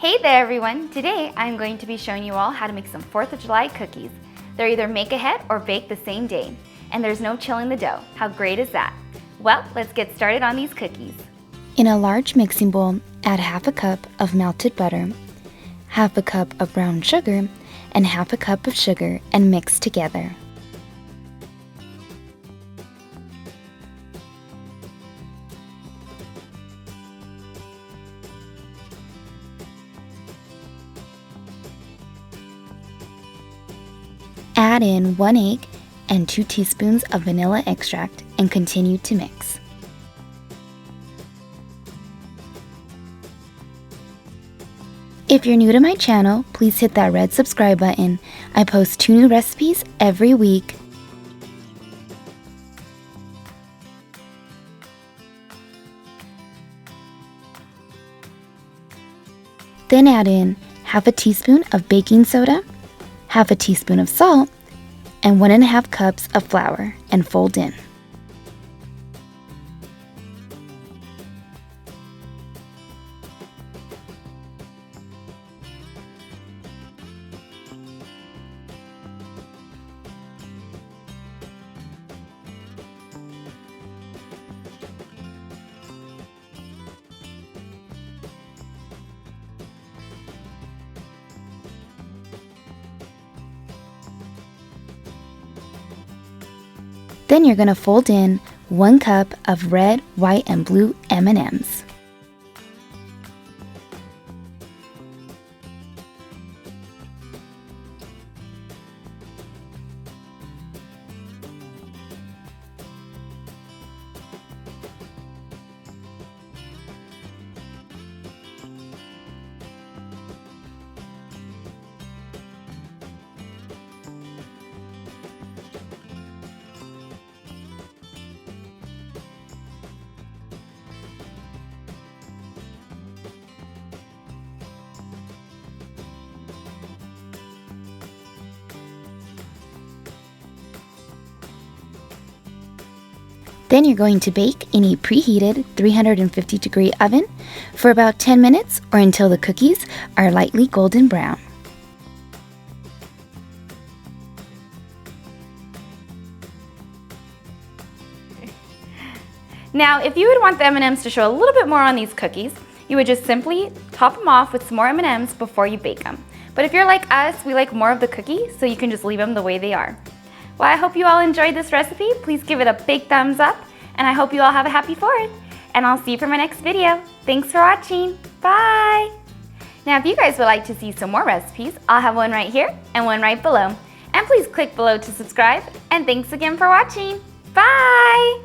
Hey there everyone! Today I'm going to be showing you all how to make some 4th of July cookies. They're either make ahead or bake the same day. And there's no chilling the dough. How great is that? Well, let's get started on these cookies. In a large mixing bowl, add half a cup of melted butter, half a cup of brown sugar, and half a cup of sugar and mix together. Add in 1 egg and 2 teaspoons of vanilla extract and continue to mix. If you're new to my channel, please hit that red subscribe button. I post 2 new recipes every week. Then add in half a teaspoon of baking soda, half a teaspoon of salt, and 1½ cups of flour and fold in. Then you're going to fold in 1 cup of red, white, and blue M&Ms. Then you're going to bake in a preheated 350-degree oven for about 10 minutes or until the cookies are lightly golden brown. Now, if you would want the M&Ms to show a little bit more on these cookies, you would just simply top them off with some more M&Ms before you bake them. But if you're like us, we like more of the cookie, so you can just leave them the way they are. Well, I hope you all enjoyed this recipe. Please give it a big thumbs up, and I hope you all have a happy 4th. And I'll see you for my next video. Thanks for watching. Bye! Now, if you guys would like to see some more recipes, I'll have one right here and one right below. And please click below to subscribe. And thanks again for watching. Bye!